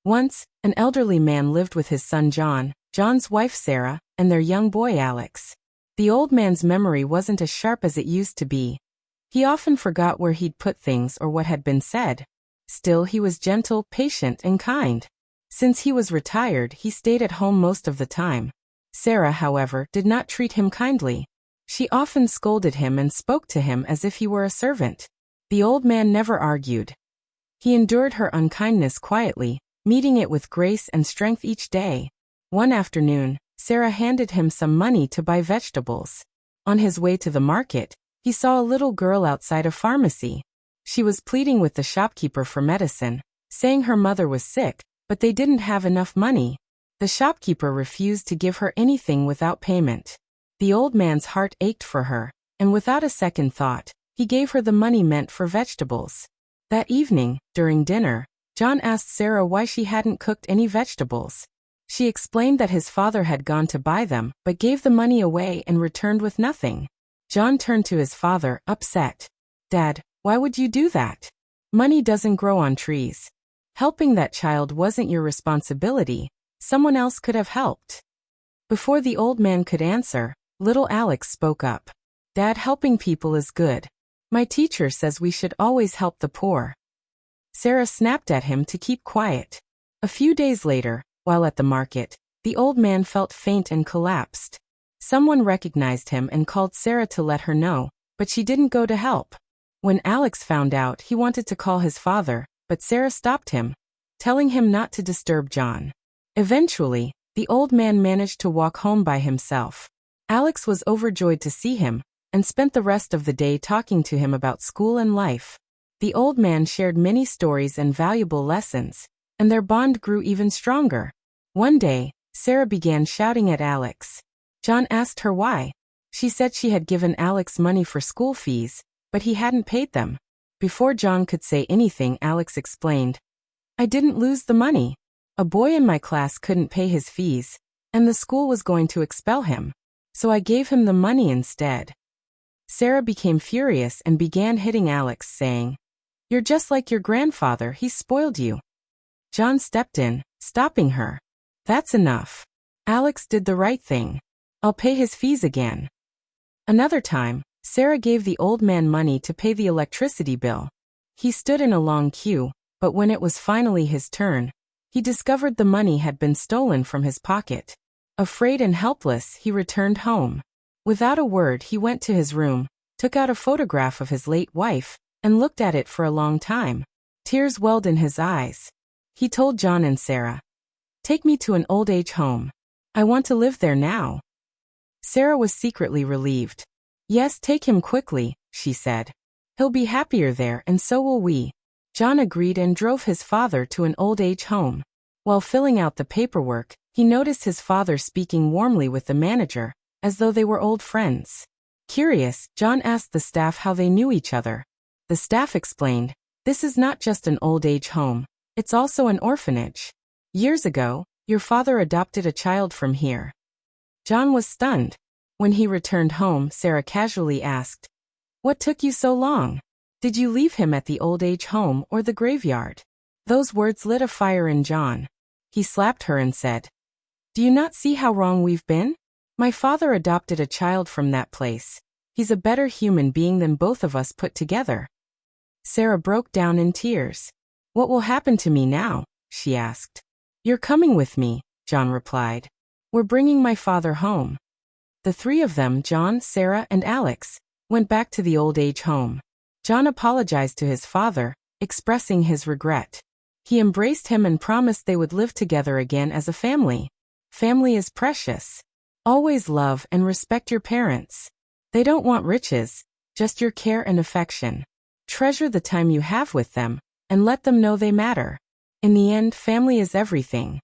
Once, an elderly man lived with his son John, John's wife Sarah, and their young boy Alex. The old man's memory wasn't as sharp as it used to be. He often forgot where he'd put things or what had been said. Still, he was gentle, patient, and kind. Since he was retired, he stayed at home most of the time. Sarah, however, did not treat him kindly. She often scolded him and spoke to him as if he were a servant. The old man never argued. He endured her unkindness quietly, meeting it with grace and strength each day. One afternoon, Sarah handed him some money to buy vegetables. On his way to the market, he saw a little girl outside a pharmacy. She was pleading with the shopkeeper for medicine, saying her mother was sick, but they didn't have enough money. The shopkeeper refused to give her anything without payment. The old man's heart ached for her, and without a second thought, he gave her the money meant for vegetables. That evening, during dinner, John asked Sarah why she hadn't cooked any vegetables. She explained that his father had gone to buy them, but gave the money away and returned with nothing. John turned to his father, upset. "Dad, why would you do that? Money doesn't grow on trees. Helping that child wasn't your responsibility. Someone else could have helped." Before the old man could answer, little Alex spoke up. "Dad, helping people is good. My teacher says we should always help the poor." Sarah snapped at him to keep quiet. A few days later, while at the market, the old man felt faint and collapsed. Someone recognized him and called Sarah to let her know, but she didn't go to help. When Alex found out, he wanted to call his father, but Sarah stopped him, telling him not to disturb John. Eventually, the old man managed to walk home by himself. Alex was overjoyed to see him, and spent the rest of the day talking to him about school and life. The old man shared many stories and valuable lessons, and their bond grew even stronger. One day, Sarah began shouting at Alex. John asked her why. She said she had given Alex money for school fees, but he hadn't paid them. Before John could say anything, Alex explained, "I didn't lose the money. A boy in my class couldn't pay his fees, and the school was going to expel him. So I gave him the money instead." Sarah became furious and began hitting Alex, saying, "You're just like your grandfather, he spoiled you." John stepped in, stopping her. "That's enough. Alex did the right thing. I'll pay his fees again." Another time, Sarah gave the old man money to pay the electricity bill. He stood in a long queue, but when it was finally his turn, he discovered the money had been stolen from his pocket. Afraid and helpless, he returned home. Without a word, he went to his room, took out a photograph of his late wife, and looked at it for a long time. Tears welled in his eyes. He told John and Sarah, "Take me to an old age home. I want to live there now." Sarah was secretly relieved. "Yes, take him quickly," she said. "He'll be happier there, and so will we." John agreed and drove his father to an old age home. While filling out the paperwork, he noticed his father speaking warmly with the manager, as though they were old friends. Curious, John asked the staff how they knew each other. The staff explained, "This is not just an old age home, it's also an orphanage. Years ago, your father adopted a child from here." John was stunned. When he returned home, Sarah casually asked, "What took you so long? Did you leave him at the old age home or the graveyard?" Those words lit a fire in John. He slapped her and said, "Do you not see how wrong we've been? My father adopted a child from that place. He's a better human being than both of us put together." Sarah broke down in tears. "What will happen to me now?" she asked. "You're coming with me," John replied. "We're bringing my father home." The three of them, John, Sarah, and Alex, went back to the old age home. John apologized to his father, expressing his regret. He embraced him and promised they would live together again as a family. Family is precious. Always love and respect your parents. They don't want riches, just your care and affection. Treasure the time you have with them, and let them know they matter. In the end, family is everything.